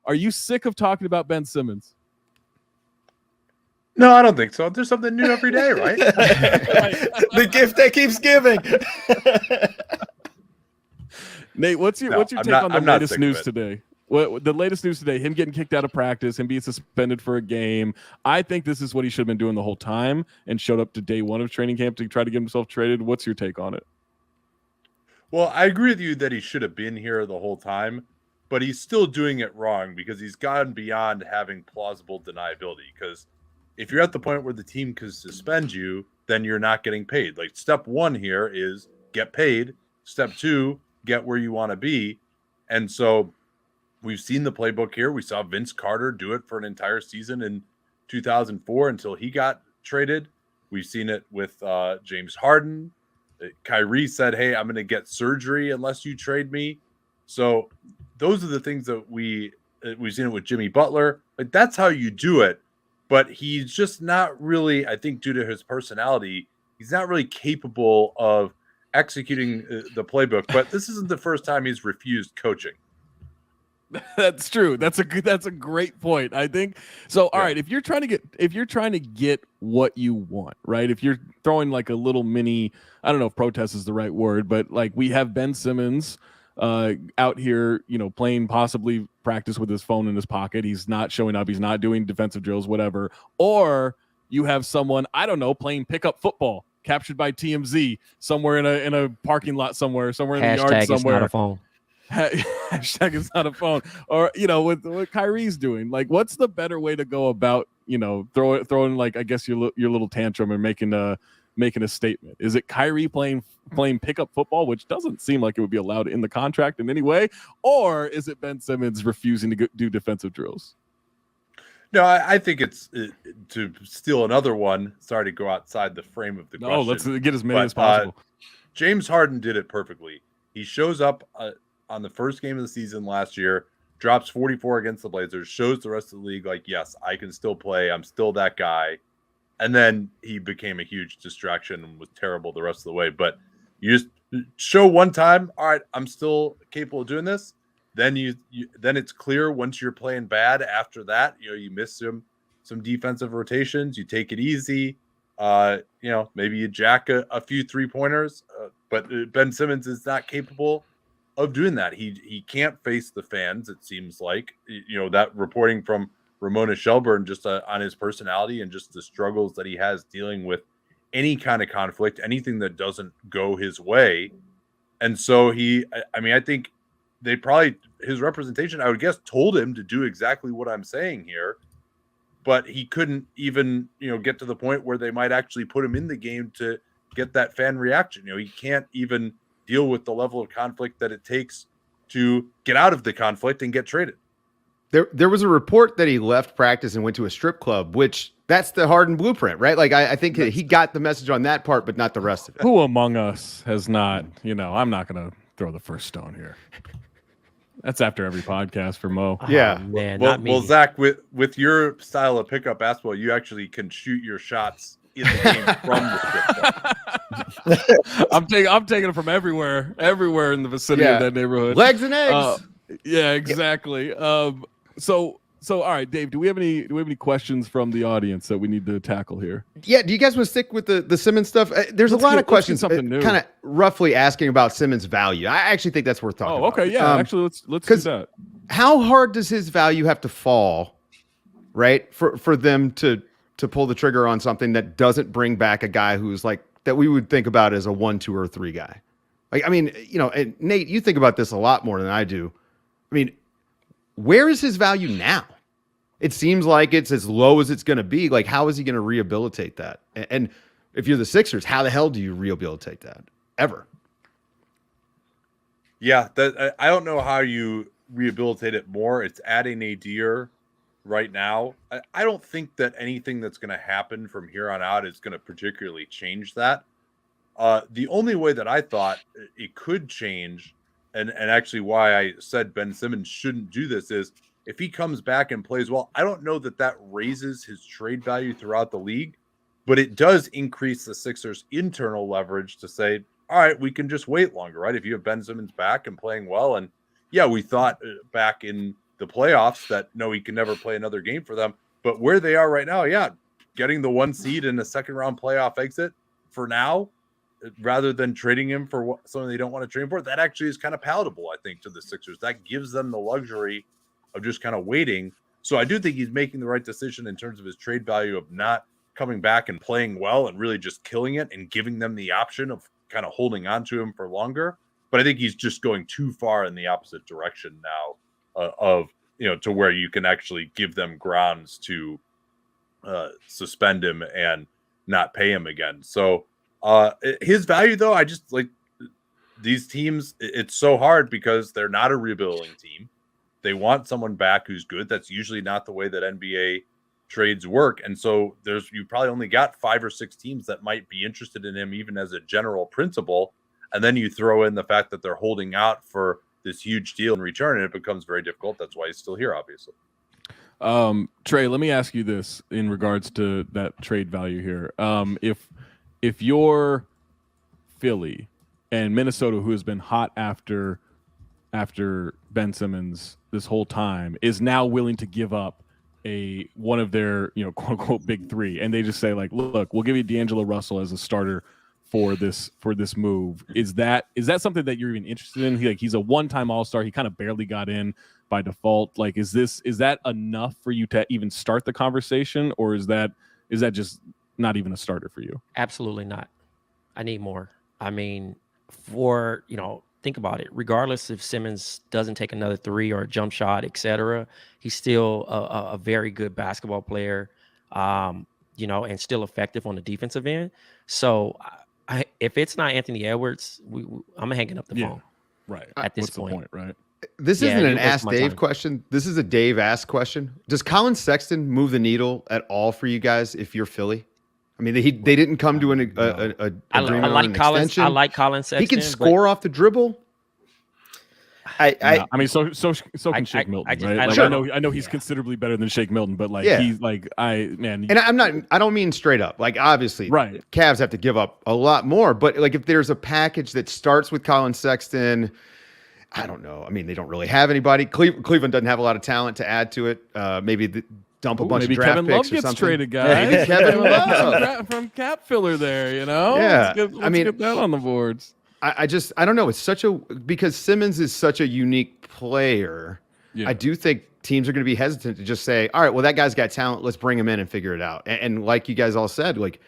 Are you sick of talking about Ben Simmons? No, I don't think so. There's something new every day, right? The gift that keeps giving. Nate, what's your take on the latest news today? What the latest news today? Him getting kicked out of practice, him being suspended for a game. I think this is what he should have been doing the whole time, and showed up to day one of training camp to try to get himself traded. What's your take on it? Well, I agree with you that he should have been here the whole time, but he's still doing it wrong because he's gone beyond having plausible deniability. Because if you're at the point where the team can suspend you, then you're not getting paid. Like, step one here is get paid. Step two, get where you want to be. And so we've seen the playbook here. We saw Vince Carter do it for an entire season in 2004 until he got traded. We've seen it with James Harden. Kyrie said, hey, I'm going to get surgery unless you trade me. So those are the things that we've seen it with Jimmy Butler. Like, that's how you do it. But he's just not really, I think, due to his personality, he's not really capable of executing the playbook. But this isn't the first time he's refused coaching. That's true. That's a great point. I think so. All right, if you're trying to get what you want, right? If you're throwing like a little mini, I don't know if protest is the right word, but like we have Ben Simmons out here, playing possibly practice with his phone in his pocket. He's not showing up. He's not doing defensive drills, whatever. Or you have someone, I don't know, playing pickup football, captured by TMZ somewhere in a parking lot somewhere in the yard somewhere. Not a phone. Hashtag it's not a phone. Or with what Kyrie's doing, like, what's the better way to go about throwing like, I guess your little tantrum and making a statement? Is it Kyrie playing pickup football, which doesn't seem like it would be allowed in the contract in any way, or is it Ben Simmons refusing to do defensive drills? No, I think it's to steal another one. Sorry to go outside the frame of the question. No, let's get as many as possible. James Harden did it perfectly. He shows up on the first game of the season last year, drops 44 against the Blazers, shows the rest of the league, like, yes, I can still play. I'm still that guy. And then he became a huge distraction and was terrible the rest of the way. But you just show one time, all right, I'm still capable of doing this. Then then it's clear once you're playing bad after that, you miss some defensive rotations, you take it easy. Maybe you jack a few 3-pointers, but Ben Simmons is not capable of doing that. He can't face the fans, it seems like. That reporting from Ramona Shelburne just on his personality and just the struggles that he has dealing with any kind of conflict, anything that doesn't go his way. And so I think they probably, his representation, I would guess, told him to do exactly what I'm saying here, but he couldn't even, get to the point where they might actually put him in the game to get that fan reaction. He can't even deal with the level of conflict that it takes to get out of the conflict and get traded. There was a report that he left practice and went to a strip club, which that's the Harden blueprint, right? Like, I think he got the message on that part, but not the rest of it. Who among us has not, I'm not going to throw the first stone here. That's after every podcast for Mo. Yeah. Oh, man, well, Zach, with your style of pickup basketball, you actually can shoot your shots in the game from the strip club. I'm taking it from everywhere in the vicinity of that neighborhood. Legs and eggs. Yeah, exactly. So all right, Dave, do we have any questions from the audience that we need to tackle here? Yeah, do you guys want to stick with the Simmons stuff? There's a lot of questions kind of roughly asking about Simmons' value. I actually think that's worth talking about. Oh, okay, yeah. Actually, let's do that. How hard does his value have to fall, right, for them to pull the trigger on something that doesn't bring back a guy who's like that we would think about as a 1, 2, or 3 guy? Like, I mean, and Nate, you think about this a lot more than I do. I mean, where is his value now? It seems like it's as low as it's going to be. Like, how is he going to rehabilitate that? And if you're the Sixers, how the hell do you rehabilitate that ever? Yeah, I don't know how you rehabilitate it more. It's adding a deer right now. I don't think that anything that's going to happen from here on out is going to particularly change that. The only way that I thought it could change, and actually why I said Ben Simmons shouldn't do this, is if he comes back and plays well, I don't know that raises his trade value throughout the league, but it does increase the Sixers' internal leverage to say, all right, we can just wait longer, right? If you have Ben Simmons back and playing well, and yeah, we thought back in the playoffs that no, he can never play another game for them. But where they are right now, yeah, getting the 1 seed in a second round playoff exit for now, rather than trading him for something they don't want to trade him for, that actually is kind of palatable, I think, to the Sixers. That gives them the luxury of just kind of waiting. So I do think he's making the right decision in terms of his trade value of not coming back and playing well and really just killing it and giving them the option of kind of holding on to him for longer. But I think he's just going too far in the opposite direction now to where you can actually give them grounds to suspend him and not pay him again. So his value, though, I just like these teams. It's so hard because they're not a rebuilding team. They want someone back who's good. That's usually not the way that NBA trades work. And so you probably only got 5 or 6 teams that might be interested in him, even as a general principle. And then you throw in the fact that they're holding out for this huge deal in return, and it becomes very difficult. That's why he's still here, obviously. Trey, let me ask you this in regards to that trade value here. If you're Philly and Minnesota, who has been hot after Ben Simmons this whole time, is now willing to give up one of their quote unquote big 3, and they just say like, look, we'll give you D'Angelo Russell as a starter for this move. Is that something that you're even interested in? He's a one-time All-Star. He kind of barely got in by default. Like, is that enough for you to even start the conversation, or is that just not even a starter for you? Absolutely not. I need more. I mean, think about it. Regardless if Simmons doesn't take another 3 or a jump shot, etc., he's still a very good basketball player, and still effective on the defensive end. So if it's not Anthony Edwards, I'm hanging up the phone. Right. At this What's point. the point, right? This isn't an Ask Dave question. This is a Dave Ask question. Does Colin Sexton move the needle at all for you guys if you're Philly? I mean, they didn't come to an agreement on an extension. I like Colin Sexton. He can score off the dribble. I mean, so can Shake Milton, right? I know he's considerably better than Shake Milton, but he's like, and I don't mean straight up. Like, obviously, right, Cavs have to give up a lot more, but like if there's a package that starts with Colin Sexton, I don't know. I mean, they don't really have anybody. Cleveland doesn't have a lot of talent to add to it. Maybe dump a bunch of draft Kevin picks Love or gets something. Traded, guys. Yeah, Kevin Love from cap filler there, Yeah, let's get that on the boards. I don't know. It's because Simmons is such a unique player. Yeah. I do think teams are going to be hesitant to just say, all right, well, that guy's got talent. Let's bring him in and figure it out. And like you guys all said, like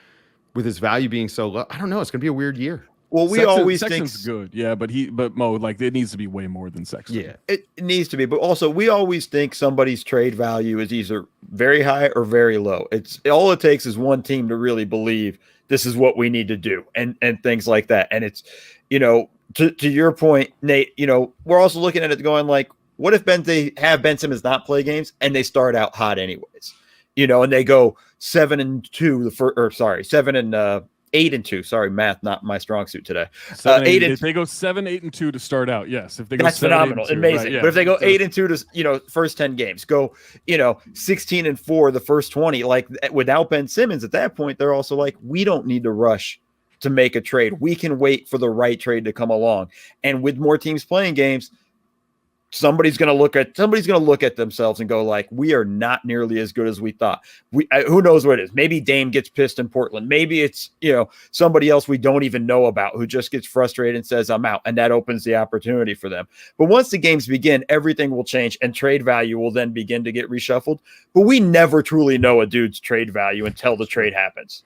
with his value being so low, I don't know. It's going to be a weird year. Well, Sexton's good, yeah, but Mo, like it needs to be way more than Sexton. Yeah, it needs to be, but also we always think somebody's trade value is either very high or very low. All it takes is one team to really believe this is what we need to do, and things like that. And it's, to your point, Nate, we're also looking at it going like, what if they have Ben Simmons not play games and they start out hot anyways, and they go 7-2 8-2. Sorry, math not my strong suit today. If they go 7-8-2 to start out, yes. If they go that's phenomenal, amazing. Right, yeah. But if they go 8-2 to first 10 games, go 16-4 the first 20, like without Ben Simmons at that point, they're also like, we don't need to rush to make a trade. We can wait for the right trade to come along. And with more teams playing games, somebody's going to look at themselves and go like, we are not nearly as good as we thought. Who knows what it is? Maybe Dame gets pissed in Portland. Maybe it's, somebody else we don't even know about who just gets frustrated and says, I'm out. And that opens the opportunity for them. But once the games begin, everything will change and trade value will then begin to get reshuffled. But we never truly know a dude's trade value until the trade happens.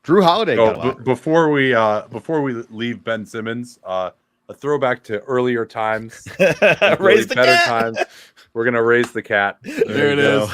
Drew Holiday. Before we leave Ben Simmons, a throwback to earlier times, raise the better cat. times. We're gonna raise the cat. There it is.